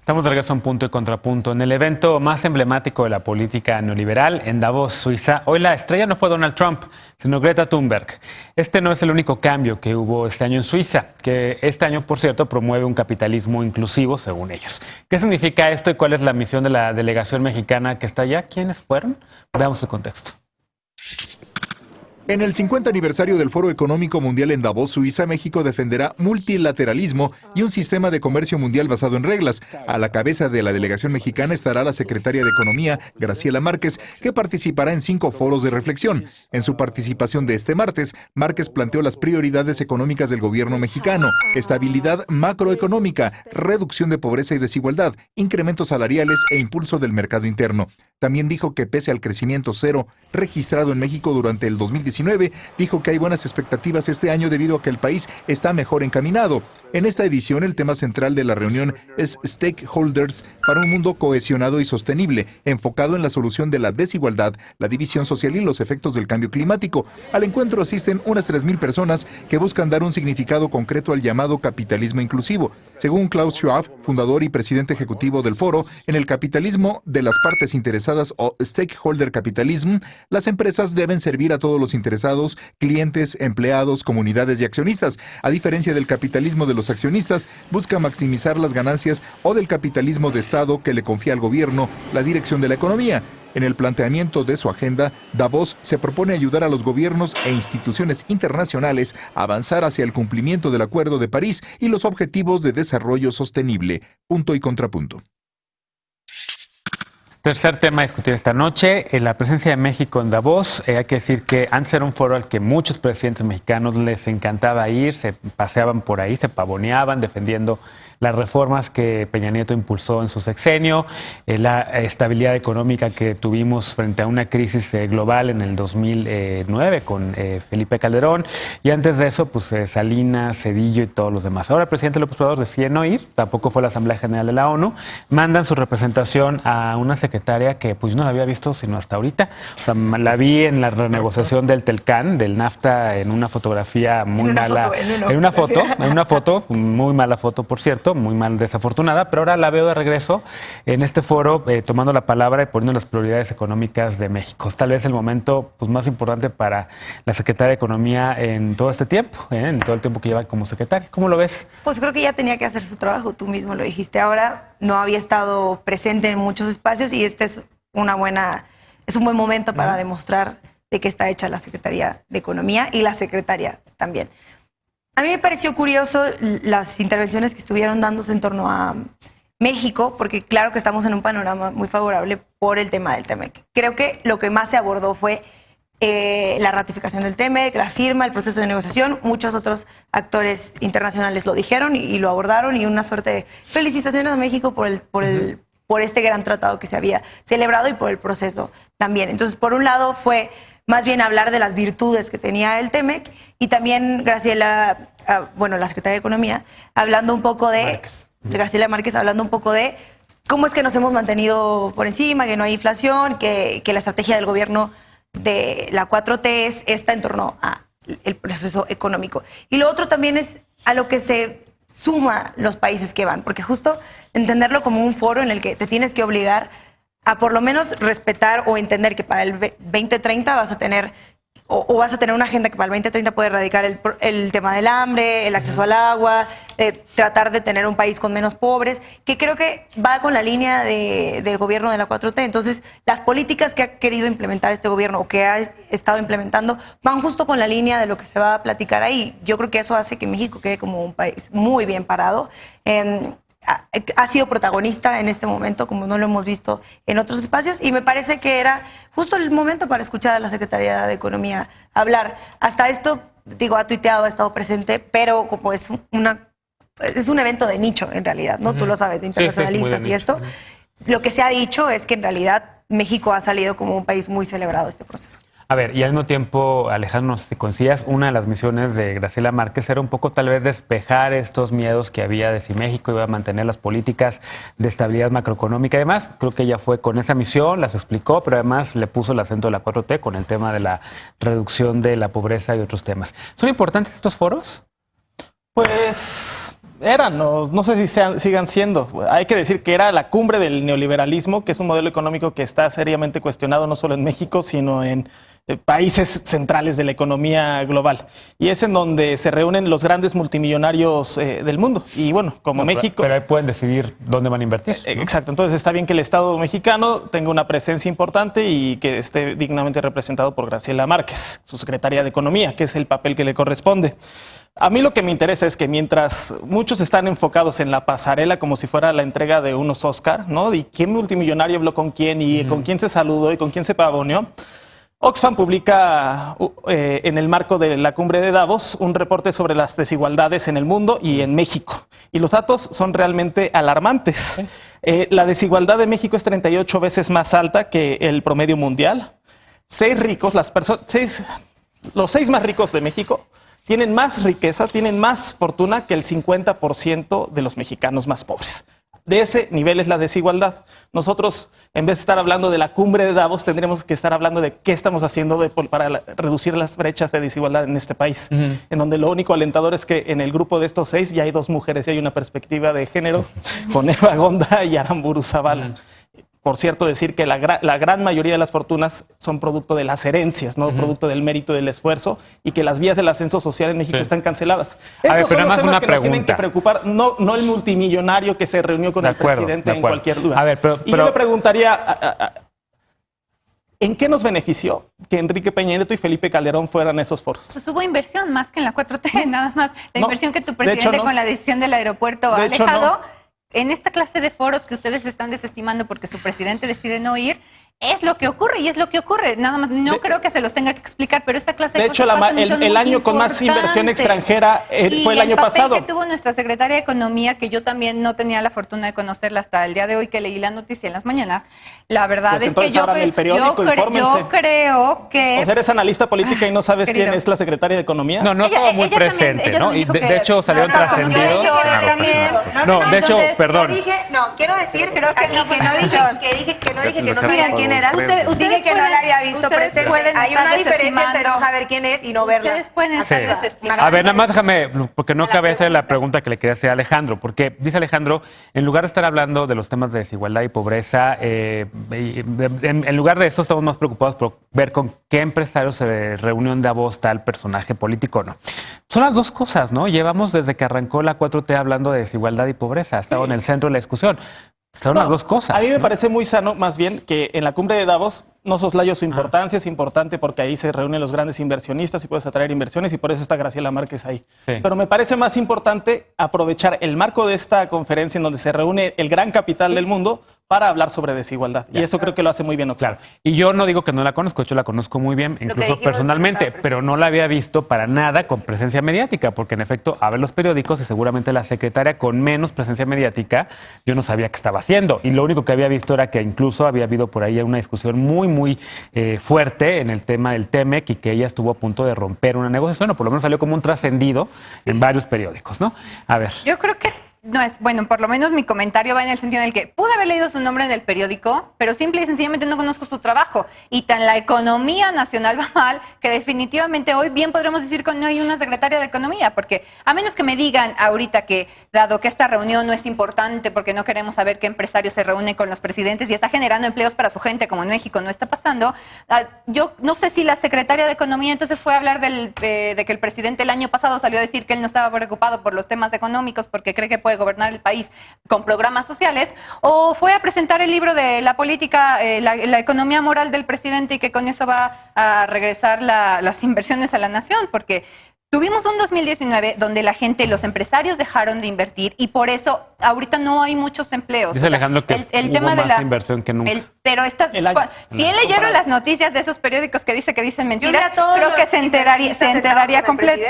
Estamos de regreso a Un Punto y Contrapunto. En el evento más emblemático de la política neoliberal, en Davos, Suiza, hoy la estrella no fue Donald Trump, sino Greta Thunberg. Este no es el único cambio que hubo este año en Suiza, que este año, por cierto, promueve un capitalismo inclusivo, según ellos. ¿Qué significa esto y cuál es la misión de la delegación mexicana que está allá? ¿Quiénes fueron? Veamos el contexto. En el 50 aniversario del Foro Económico Mundial en Davos, Suiza, México defenderá multilateralismo y un sistema de comercio mundial basado en reglas. A la cabeza de la delegación mexicana estará la secretaria de Economía, Graciela Márquez, que participará en 5 foros de reflexión. En su participación de este martes, Márquez planteó las prioridades económicas del gobierno mexicano: estabilidad macroeconómica, reducción de pobreza y desigualdad, incrementos salariales e impulso del mercado interno. También dijo que pese al crecimiento cero registrado en México durante el 2019, dijo que hay buenas expectativas este año debido a que el país está mejor encaminado. En esta edición, el tema central de la reunión es Stakeholders para un mundo cohesionado y sostenible, enfocado en la solución de la desigualdad, la división social y los efectos del cambio climático. Al encuentro asisten unas 3,000 personas que buscan dar un significado concreto al llamado capitalismo inclusivo. Según Klaus Schwab, fundador y presidente ejecutivo del foro, en el capitalismo de las partes interesadas o stakeholder capitalism, las empresas deben servir a todos los interesados, clientes, empleados, comunidades y accionistas. A diferencia del capitalismo de los accionistas, busca maximizar las ganancias, o del capitalismo de Estado que le confía al gobierno la dirección de la economía. En el planteamiento de su agenda, Davos se propone ayudar a los gobiernos e instituciones internacionales a avanzar hacia el cumplimiento del Acuerdo de París y los objetivos de desarrollo sostenible. Punto y contrapunto. Tercer tema a discutir esta noche, la presencia de México en Davos. Hay que decir que antes era un foro al que muchos presidentes mexicanos les encantaba ir, se paseaban por ahí, se pavoneaban defendiendo las reformas que Peña Nieto impulsó en su sexenio, la estabilidad económica que tuvimos frente a una crisis global en el 2009 con Felipe Calderón, y antes de eso, pues Salinas, Zedillo y todos los demás. Ahora el presidente López Obrador decide no ir, tampoco fue a la Asamblea General de la ONU, mandan su representación a una secretaria que pues no la había visto sino hasta ahorita. O sea, la vi en la renegociación del Telcán, del NAFTA, en una fotografía muy mala. En una foto, muy mala foto, por cierto, muy mal, desafortunada, pero ahora la veo de regreso en este foro tomando la palabra y poniendo las prioridades económicas de México. Tal vez el momento pues, más importante para la secretaria de Economía en todo este tiempo, en todo el tiempo que lleva como secretaria. ¿Cómo lo ves? Pues creo que ya tenía que hacer su trabajo, tú mismo lo dijiste ahora, no había estado presente en muchos espacios y este es un buen momento para demostrar de qué está hecha la Secretaría de Economía y la secretaria también. A mí me pareció curioso las intervenciones que estuvieron dándose en torno a México, porque claro que estamos en un panorama muy favorable por el tema del TEMEC. Creo que lo que más se abordó fue la ratificación del TEMEC, la firma, el proceso de negociación. Muchos otros actores internacionales lo dijeron y lo abordaron, y una suerte de felicitaciones a México por este gran tratado que se había celebrado y por el proceso también. Entonces, por un lado fue más bien hablar de las virtudes que tenía el TEMEC, y también Graciela, la secretaria de Economía, hablando un poco de Graciela Márquez, hablando un poco de cómo es que nos hemos mantenido por encima, que no hay inflación, que la estrategia del gobierno de la 4T está en torno al proceso económico. Y lo otro también es a lo que se suma los países que van, porque justo entenderlo como un foro en el que te tienes que obligar a por lo menos respetar o entender que para el 2030 vas a tener una agenda que para el 2030 puede erradicar el tema del hambre, el acceso al agua, tratar de tener un país con menos pobres, que creo que va con la línea del gobierno de la 4T. Entonces, las políticas que ha querido implementar este gobierno o que ha estado implementando van justo con la línea de lo que se va a platicar ahí. Yo creo que eso hace que México quede como un país muy bien parado. Ha sido protagonista en este momento, como no lo hemos visto en otros espacios, y me parece que era justo el momento para escuchar a la Secretaría de Economía hablar. Hasta esto, ha tuiteado, ha estado presente, pero como es un evento de nicho, en realidad, ¿no? Tú lo sabes, de internacionalistas y esto. Lo que se ha dicho es que en realidad México ha salido como un país muy celebrado de este proceso. A ver, y al mismo tiempo, Alejandro, si coincidías, una de las misiones de Graciela Márquez era un poco tal vez despejar estos miedos que había de si México iba a mantener las políticas de estabilidad macroeconómica y demás. Creo que ella fue con esa misión, las explicó, pero además le puso el acento de la 4T con el tema de la reducción de la pobreza y otros temas. ¿Son importantes estos foros? Pues no sé si sigan siendo. Hay que decir que era la cumbre del neoliberalismo, que es un modelo económico que está seriamente cuestionado no solo en México, sino en países centrales de la economía global. Y es en donde se reúnen los grandes multimillonarios del mundo. Y bueno, como México... Pero ahí pueden decidir dónde van a invertir, ¿no? Exacto. Entonces está bien que el Estado mexicano tenga una presencia importante y que esté dignamente representado por Graciela Márquez, su secretaria de Economía, que es el papel que le corresponde. A mí lo que me interesa es que mientras muchos están enfocados en la pasarela como si fuera la entrega de unos Oscar, ¿no? Y quién multimillonario habló con quién y con quién se saludó y con quién se pavoneó, Oxfam publica en el marco de la cumbre de Davos un reporte sobre las desigualdades en el mundo y en México. Y los datos son realmente alarmantes. La desigualdad de México es 38 veces más alta que el promedio mundial. Los 6 más ricos de México tienen más riqueza, tienen más fortuna que el 50% de los mexicanos más pobres. De ese nivel es la desigualdad. Nosotros, en vez de estar hablando de la cumbre de Davos, tendremos que estar hablando de qué estamos haciendo para reducir las brechas de desigualdad en este país, en donde lo único alentador es que en el grupo de estos 6 ya hay 2 mujeres y hay una perspectiva de género con Eva Gonda y Aramburu Zavala. Por cierto, decir que la gran mayoría de las fortunas son producto de las herencias, no producto del mérito y del esfuerzo, y que las vías del ascenso social en México están canceladas. Estos son los temas que nos tienen que preocupar, no el multimillonario que se reunió con el presidente en cualquier lugar. A ver, y yo le preguntaría, ¿en qué nos benefició que Enrique Peña Nieto y Felipe Calderón fueran a esos foros? Pues hubo inversión más que en la 4T, nada más. La inversión que tu presidente con la decisión del aeropuerto ha alejado. En esta clase de foros que ustedes están desestimando porque su presidente decide no ir, es lo que ocurre y es lo que ocurre. Nada más, no creo que se los tenga que explicar, pero esta clase de cosas pasan y son el año con más inversión extranjera fue el año pasado. Y el papel que tuvo nuestra secretaria de Economía, que yo también no tenía la fortuna de conocerla hasta el día de hoy, que leí la noticia en las mañanas, la verdad es que yo creo que... O sea, eres analista política y no sabes quién es la secretaria de Economía. No estaba muy presente, ¿no? Y de hecho salieron trascendidos. No, de hecho, perdón. Quiero decir que no dije que no sabía quién era. Usted dije que no la había visto presente. Hay una diferencia entre no saber quién es y no verla. Ustedes pueden estar desestimando. A ver, nada más déjame, porque no cabe hacer la pregunta que le quería hacer a Alejandro, porque dice Alejandro, en lugar de estar hablando de los temas de desigualdad y pobreza, en lugar de eso estamos más preocupados por ver con qué empresario se reunió en Davos tal personaje político o no. Son las dos cosas, ¿no? Llevamos desde que arrancó la 4T hablando de desigualdad y pobreza, ha estado en el centro de la discusión. Son las dos cosas. A mí me parece muy sano, más bien, que en la cumbre de Davos no soslayo su importancia, es importante porque ahí se reúnen los grandes inversionistas y puedes atraer inversiones y por eso está Graciela Márquez ahí. Sí. Pero me parece más importante aprovechar el marco de esta conferencia en donde se reúne el gran capital del mundo para hablar sobre desigualdad. Y eso creo que lo hace muy bien Oxfam. Claro. Y yo no digo que no la conozco, de hecho la conozco muy bien, incluso personalmente, pero no la había visto para nada con presencia mediática, porque en efecto, a ver los periódicos y seguramente la secretaria con menos presencia mediática, yo no sabía qué estaba haciendo. Y lo único que había visto era que incluso había habido por ahí una discusión muy fuerte en el tema del TEMEC y que ella estuvo a punto de romper una negociación, o por lo menos salió como un trascendido en varios periódicos, ¿no? A ver. Yo creo que no es, bueno, por lo menos mi comentario va en el sentido en el que pude haber leído su nombre en el periódico, pero simple y sencillamente no conozco su trabajo. Y tan la economía nacional va mal que definitivamente hoy bien podremos decir que no hay una secretaria de Economía, porque a menos que me digan ahorita que, dado que esta reunión no es importante porque no queremos saber qué empresario se reúne con los presidentes y está generando empleos para su gente, como en México no está pasando, yo no sé si la secretaria de Economía entonces fue a hablar de que el presidente el año pasado salió a decir que él no estaba preocupado por los temas económicos porque cree que puede gobernar el país con programas sociales, o fue a presentar el libro de la política, la economía moral del presidente y que con eso va a regresar las inversiones a la nación, porque tuvimos un 2019 donde la gente, los empresarios dejaron de invertir y por eso ahorita no hay muchos empleos. Dice Alejandro que el hubo tema más de la inversión que nunca. Pero si él leyeron las noticias de esos periódicos que dicen mentiras, creo que se enteraría completo.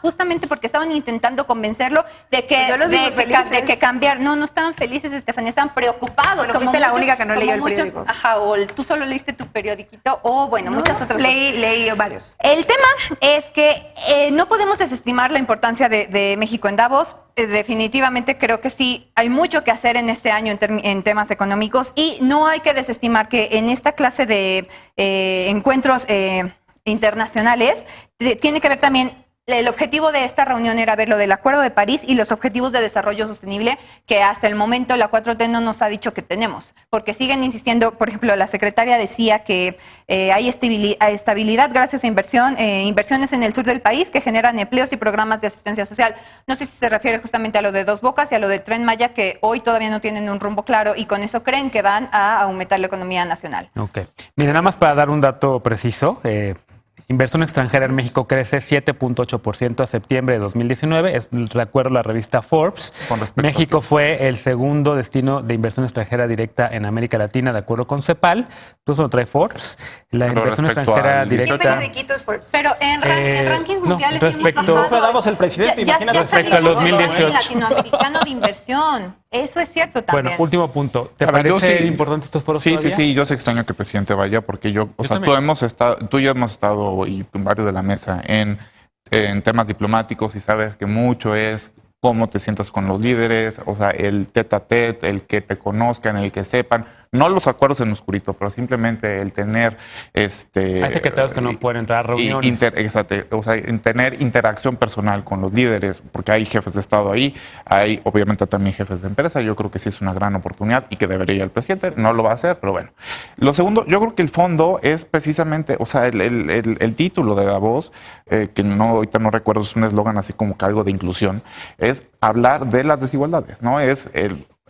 Justamente porque estaban intentando convencerlo de que cambiar. No estaban felices, Estefanía, estaban preocupados. Bueno, fuiste la única que no leyó el periódico. O tú solo leíste tu periodiquito, o bueno, muchas otras cosas. Leí varios. El tema es que no podemos desestimar la importancia de México en Davos. Definitivamente creo que sí, hay mucho que hacer en este año en temas económicos y no hay que desestimar que en esta clase de encuentros internacionales tiene que ver también el objetivo de esta reunión era ver lo del Acuerdo de París y los objetivos de desarrollo sostenible que hasta el momento la 4T no nos ha dicho que tenemos, porque siguen insistiendo. Por ejemplo, la secretaria decía que hay estabilidad gracias a inversiones en el sur del país que generan empleos y programas de asistencia social. No sé si se refiere justamente a lo de Dos Bocas y a lo de Tren Maya, que hoy todavía no tienen un rumbo claro y con eso creen que van a aumentar la economía nacional. Ok. Mira, nada más para dar un dato preciso, inversión extranjera en México crece 7.8% a septiembre de 2019, es de acuerdo a la revista Forbes. México fue el segundo destino de inversión extranjera directa en América Latina, de acuerdo con CEPAL. Tú eso lo trae Forbes. La inversión extranjera directa. Pero en rankings mundiales respecto, hemos bajado. Fue Davos el presidente, imagínate. Respecto al 2018. Latinoamericano de inversión. Eso es cierto también. Bueno, último punto. ¿Te A ver, parece importante estos foros todavía? Sí, yo sí extraño que el presidente vaya porque tú y yo hemos estado y varios de la mesa en temas diplomáticos y sabes que mucho es cómo te sientas con los líderes, o sea, el tete a tete, el que te conozcan, el que sepan, no los acuerdos en oscurito, pero simplemente el tener Hay secretarios que no pueden entrar a reuniones. Exacto, o sea, en tener interacción personal con los líderes, porque hay jefes de Estado ahí, hay obviamente también jefes de empresa. Yo creo que sí es una gran oportunidad y que debería el presidente, no lo va a hacer, pero bueno. Lo segundo, yo creo que el fondo es precisamente, o sea, el título de Davos, que ahorita no recuerdo, es un eslogan así como que algo de inclusión, es hablar de las desigualdades, ¿no?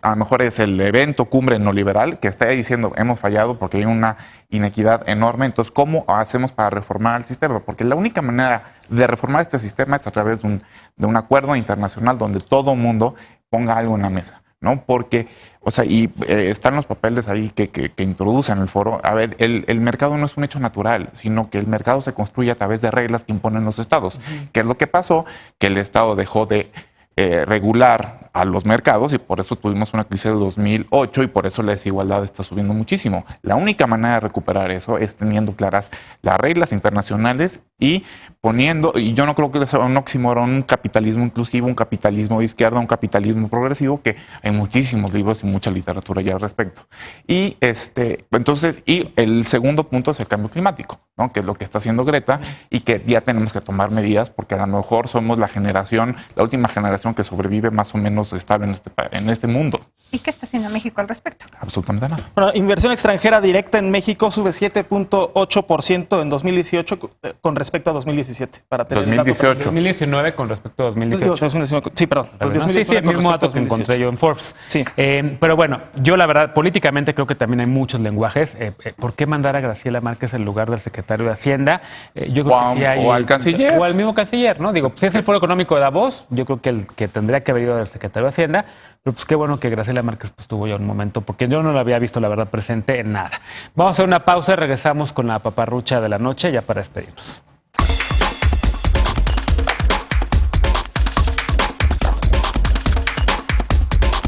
A lo mejor es el evento cumbre neoliberal que está diciendo hemos fallado porque hay una inequidad enorme. Entonces, ¿cómo hacemos para reformar el sistema? Porque la única manera de reformar este sistema es a través de un acuerdo internacional donde todo mundo ponga algo en la mesa, ¿no? Porque, o sea, están los papeles ahí que introducen el foro. A ver, el mercado no es un hecho natural, sino que el mercado se construye a través de reglas que imponen los estados. ¿Qué es lo que pasó? Que el estado dejó de regular a los mercados y por eso tuvimos una crisis de 2008 y por eso la desigualdad está subiendo muchísimo. La única manera de recuperar eso es teniendo claras las reglas internacionales y yo no creo que sea un oxímoron, un capitalismo inclusivo, un capitalismo de izquierda, un capitalismo progresivo, que hay muchísimos libros y mucha literatura ya al respecto. Y el segundo punto es el cambio climático, ¿no? Que es lo que está haciendo Greta y que ya tenemos que tomar medidas porque a lo mejor somos la última generación que sobrevive más o menos estable en este mundo. ¿Y qué está haciendo México al respecto? Absolutamente nada. Bueno, inversión extranjera directa en México sube 7.8% en 2018 con respecto a 2017. Para tener 2018. 2019 con respecto a 2018. Sí, perdón. Sí, el mismo dato que encontré yo en Forbes. Sí. Pero bueno, yo la verdad, políticamente creo que también hay muchos lenguajes. ¿Por qué mandar a Graciela Márquez en lugar del secretario de Hacienda? Yo creo que sí hay, o al canciller. O al mismo canciller, ¿no? Digo, si es el Foro Económico de Davos, yo creo que el que tendría que haber ido del secretario de Hacienda, pero pues qué bueno que Graciela Márquez estuvo ya un momento, porque yo no la había visto, la verdad, presente en nada. Vamos a hacer una pausa y regresamos con la paparrucha de la noche ya para despedirnos.